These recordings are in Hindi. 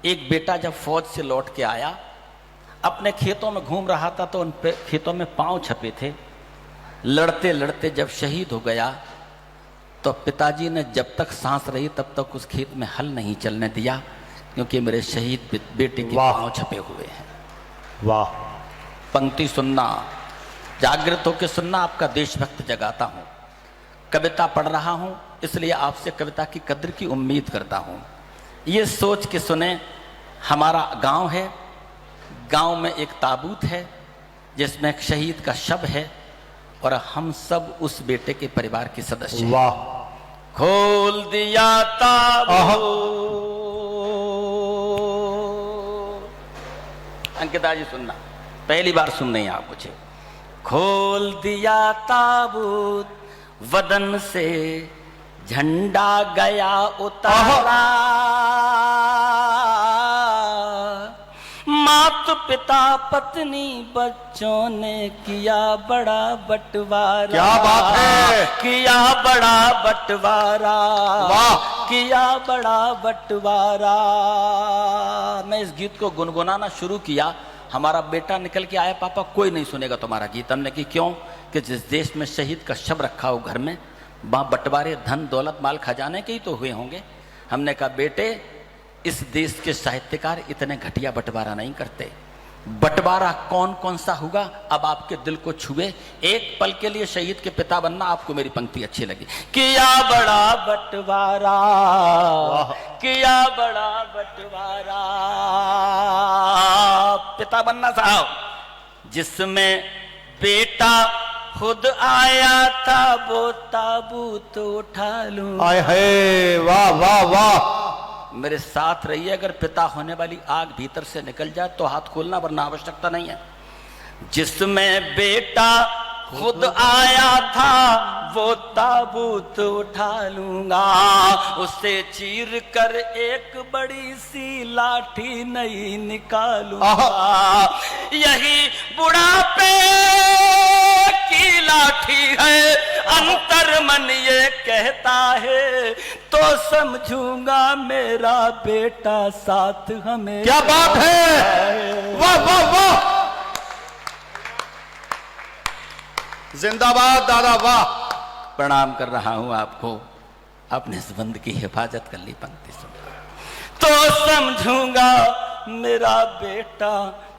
एक बेटा जब फौज से लौट के आया, अपने खेतों में घूम रहा था तो उन खेतों में पांव छपे थे। लड़ते लड़ते जब शहीद हो गया तो पिताजी ने जब तक सांस रही तब तक उस खेत में हल नहीं चलने दिया, क्योंकि मेरे शहीद बेटे के पांव छपे हुए हैं। वाह। पंक्ति सुनना, जागृत होकर सुनना, आपका देशभक्त जगाता हूं। कविता पढ़ रहा हूं इसलिए आपसे कविता की कद्र की उम्मीद करता हूं। ये सोच के सुने, हमारा गांव है, गांव में एक ताबूत है जिसमें एक शहीद का शव है और हम सब उस बेटे के परिवार के सदस्य हैं। वाह। खोल दिया ताबूत। अंकिता जी सुनना, पहली बार सुन रही हैं आप मुझे। खोल दिया ताबूत, वदन से झंडा गया उतारा, माता पिता पत्नी बच्चों ने किया बड़ा बंटवारा। क्या बात है, किया बड़ा बंटवारा। वाह। किया बड़ा बंटवारा। मैं इस गीत को गुनगुनाना शुरू किया, हमारा बेटा निकल के आया, पापा कोई नहीं सुनेगा तुम्हारा गीत। हमने कि क्यों? कि जिस देश में शहीद का शव रखा हो घर में, वहां बंटवारे धन दौलत माल खजाने के ही तो हुए होंगे। हमने कहा बेटे, इस देश के साहित्यकार इतने घटिया बंटवारा नहीं करते। बंटवारा कौन कौन सा होगा अब आपके दिल को छुए। एक पल के लिए शहीद के पिता बनना, आपको मेरी पंक्ति अच्छी लगी। किया बड़ा बंटवारा, किया बड़ा बंटवारा, पिता बनना साहब, जिसमें बेटा खुद आया था वो ताबूत उठा लूं। आए है, वाह वाह वाह। मेरे साथ रहिए, अगर पिता होने वाली आग भीतर से निकल जाए तो हाथ खोलना, वरना आवश्यकता नहीं है। जिसमें बेटा खुद आया था वो ताबूत उठा लूंगा, उसे चीर कर एक बड़ी सी लाठी नहीं निकालूंगा। यही बुढ़ापे की लाठी है, अंतर मन ये कहता है, तो समझूंगा मेरा बेटा साथ हमें। क्या बात है, वाह वाह वाह। जिंदाबाद दादा, वाह। प्रणाम कर रहा हूं आपको, अपने इस बंद की हिफाजत कर ली पंक्ति सुन। तो समझूंगा मेरा बेटा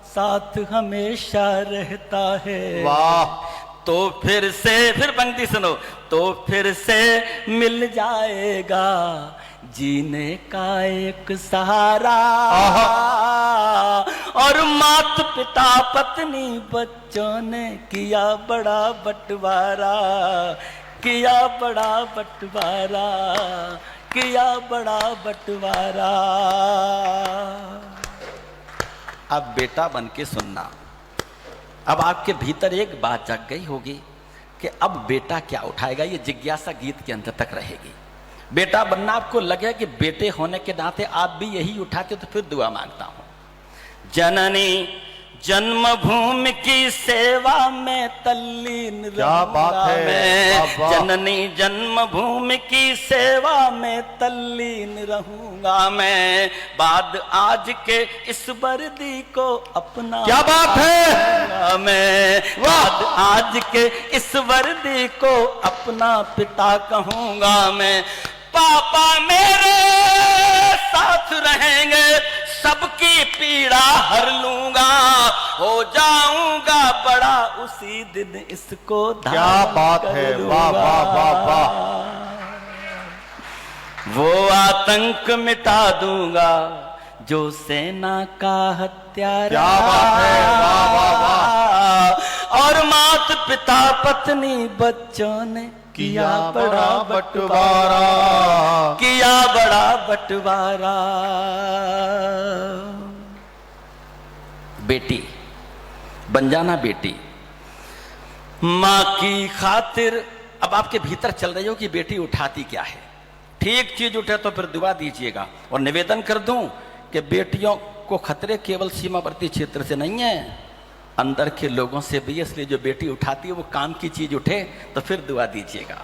साथ हमेशा रहता है। वाह। तो फिर पंक्ति सुनो, तो फिर से मिल जाएगा जीने का एक सहारा, और माता पिता पत्नी बच्चों ने किया बड़ा बंटवारा, किया बड़ा बंटवारा, किया बड़ा बंटवारा। अब बेटा बन के सुनना, अब आपके भीतर एक बात जग गई होगी कि अब बेटा क्या उठाएगा। ये जिज्ञासा गीत के अंत तक रहेगी। बेटा बनना आपको लगे कि बेटे होने के नाते आप भी यही उठाते, तो फिर दुआ मांगता हूं। जननी जन्मभूमि की सेवा में तल्लीन रहूंगा मैं, जननी जन्मभूमि की सेवा में तल्लीन रहूंगा मैं, बाद आज के इस वर्दी को अपना। क्या बात है, मैं बाद आज के इस वर्दी को अपना पिता कहूंगा मैं। पापा मेरे साथ रहेंगे, सबकी पीड़ा हर लूंगा, हो जाऊंगा बड़ा उसी दिन इसको धारण। क्या बात है, वाह वाह वाह वाह। वो आतंक मिटा दूंगा जो सेना का हत्यारा। क्या बात है, वाह वाह वाह। और माता पिता पत्नी बच्चों ने किया बड़ा बंटवारा, किया बड़ा बंटवारा। बेटी बन जाना, बेटी माँ की खातिर। अब आपके भीतर चल रही हो कि बेटी उठाती क्या है। ठीक चीज उठे तो फिर दुआ दीजिएगा। और निवेदन कर दूं कि बेटियों को खतरे केवल सीमावर्ती क्षेत्र से नहीं है, अंदर के लोगों से भी। इसलिए जो बेटी उठाती है वो काम की चीज उठे तो फिर दुआ दीजिएगा।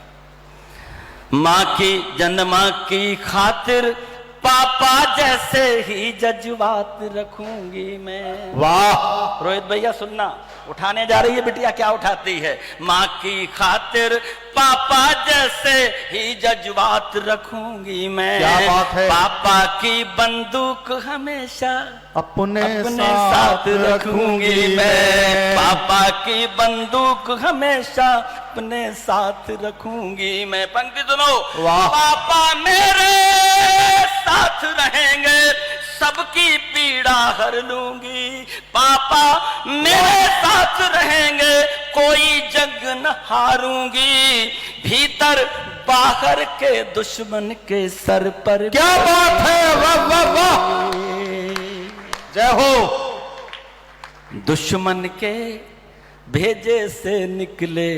माँ की जन्मा की खातिर पापा जैसे ही जज्बात रखूंगी मैं। वाह रोहित भैया सुनना, उठाने जा रही है बिटिया, क्या उठाती है? माँ की खातिर पापा जैसे ही जज्बात रखूंगी मैं। क्या बात है। पापा की बंदूक हमेशा अपने साथ रखूंगी मैं। पापा की बंदूक हमेशा अपने साथ रखूंगी मैं। पंक्ति सुनो। वाह। पापा मेरे साथ रहेंगे, सबकी पीड़ा हर लूंगी। पापा मेरे साथ रहेंगे, कोई जंग न हारूंगी। भीतर बाहर के दुश्मन के सर पर। क्या बात है, वाह वाह वाह, जय हो। दुश्मन के भेजे से निकले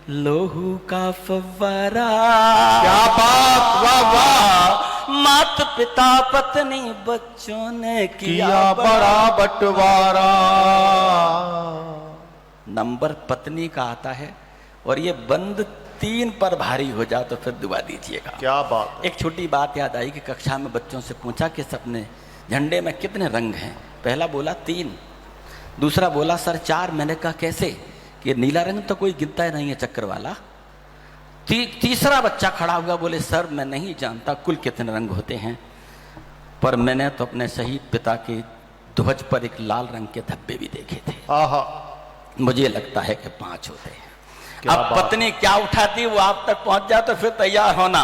लोहू का फव्वारा। क्या बात, वाह वाह। माता पिता पत्नी बच्चों ने किया बड़ा बंटवारा। नंबर पत्नी का आता है और ये बंद 3 पर भारी हो जाए तो फिर दुआ दीजिएगा। क्या बात है। एक छोटी बात याद आई कि कक्षा में बच्चों से पूछा कि अपने झंडे में कितने रंग हैं? पहला बोला 3, दूसरा बोला सर 4। मैंने कहा कैसे? कि नीला रंग तो कोई गिनता ही नहीं है चक्कर वाला। तीसरा बच्चा खड़ा हुआ, बोले सर मैं नहीं जानता कुल कितने रंग होते हैं, पर मैंने तो अपने शहीद पिता के ध्वज पर एक लाल रंग के धब्बे भी देखे थे। आहा, मुझे लगता है कि 5 होते हैं। क्या अब बात। पत्नी क्या उठाती वो आप तक पहुंच जाए तो फिर तैयार होना।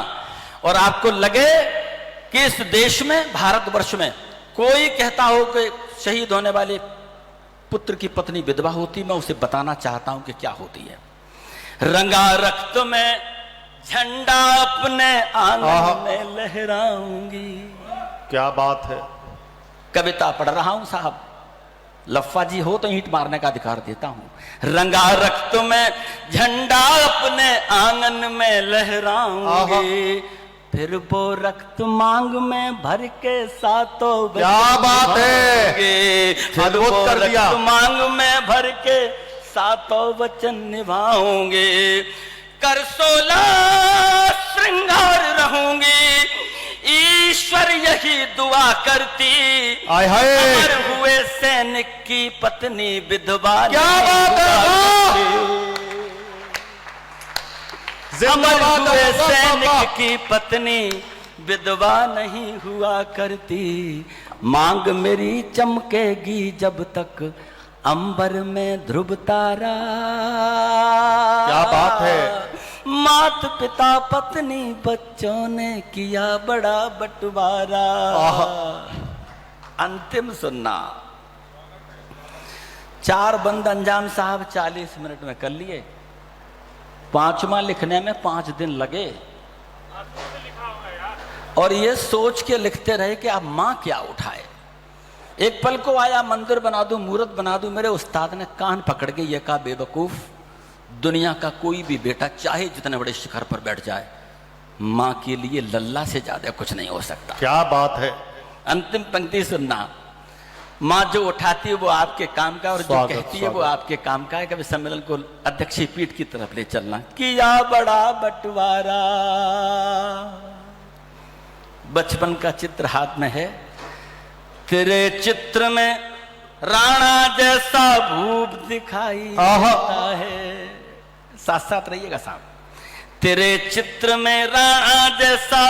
और आपको लगे कि इस देश में, भारतवर्ष में कोई कहता हो कि शहीद होने वाले पुत्र की पत्नी विधवा होती, मैं उसे बताना चाहता हूं कि क्या होती है। रंगा रक्त में झंडा अपने आंगन में लहराऊंगी। क्या बात है। कविता पढ़ रहा हूं साहब, लफ्फा जी हो तो ईंट मारने का अधिकार देता हूं। रंगा रक्त में झंडा अपने आंगन में लहराऊंगी, फिर वो रक्त मांग में भर के सातों क्या बात है, फिर अद्भुत वो कर दिया। रक्त मांग में भर के सातों वचन निभाऊंगे। कर 16 श्रृंगार रहूंगी, ईश्वर यही दुआ करती। आय हाय, अमर हुए सैनिक की पत्नी विधवा। क्या बात है। अमर हुए जिंदाबाद। सैनिक की पत्नी विधवा नहीं हुआ करती। मांग मेरी चमकेगी जब तक अंबर में ध्रुव तारा। क्या बात है। मात पिता पत्नी बच्चों ने किया बड़ा बंटवारा। अंतिम सुनना। 4 बंद अंजाम साहब 40 मिनट में कर लिए, 5वां लिखने में 5 दिन लगे। और ये सोच के लिखते रहे कि अब मां क्या उठाए। एक पल को आया मंदिर बना दूं, मूर्त बना दूं। मेरे उस्ताद ने कान पकड़ के ये कहा, बेवकूफ, दुनिया का कोई भी बेटा चाहे जितने बड़े शिखर पर बैठ जाए, मां के लिए लल्ला से ज्यादा कुछ नहीं हो सकता। क्या बात है। अंतिम पंक्ति सुनना। मां जो उठाती है वो आपके काम का, और जो कहती है वो आपके काम का है। कभी सम्मेलन को अध्यक्षीय पीठ की तरफ ले चलना। किया बड़ा बंटवारा। बचपन का चित्र हाथ में है। तेरे चित्र में राणा जैसा भूप दिखाई देता है। साथ साथ रहिएगा साहब। तेरे चित्र में राणा जैसा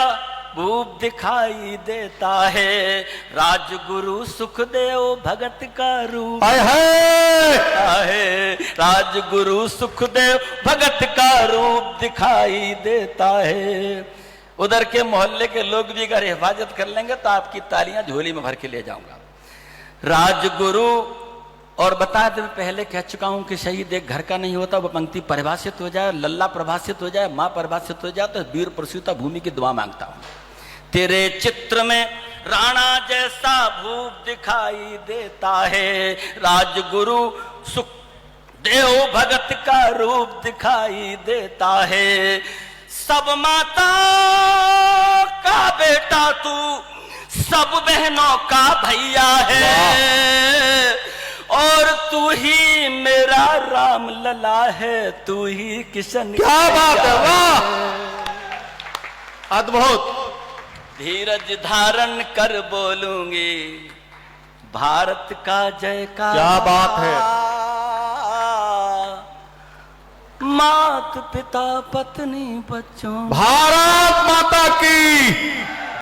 भूप दिखाई देता है। राजगुरु सुखदेव भगत का रूप है। राजगुरु सुखदेव भगत का रूप दिखाई देता है। उधर के मोहल्ले के लोग भी अगर हिफाजत कर लेंगे तो आपकी तालियां झोली में भर के ले जाऊंगा। राजगुरु, और बता दे, पहले कह चुका हूं कि शहीद एक घर का नहीं होता। वो पंक्ति परिभाषित हो जाए, लल्ला प्रभाषित हो जाए, मां परिभाषित हो जाए तो वीर प्रसूता भूमि की दुआ मांगता हूं। तेरे चित्र में राणा जैसा भूप दिखाई देता है। राजगुरु सुखदेव भगत का रूप दिखाई देता है। सब माता का बेटा तू, सब बहनों का भैया है। और तू ही मेरा राम लला है, तू ही किशन। क्या बात है, वाह, अद्भुत। धीरज धारण कर बोलूंगी भारत का जयकार। क्या बात है। मात पिता पत्नी बच्चों भारत माता की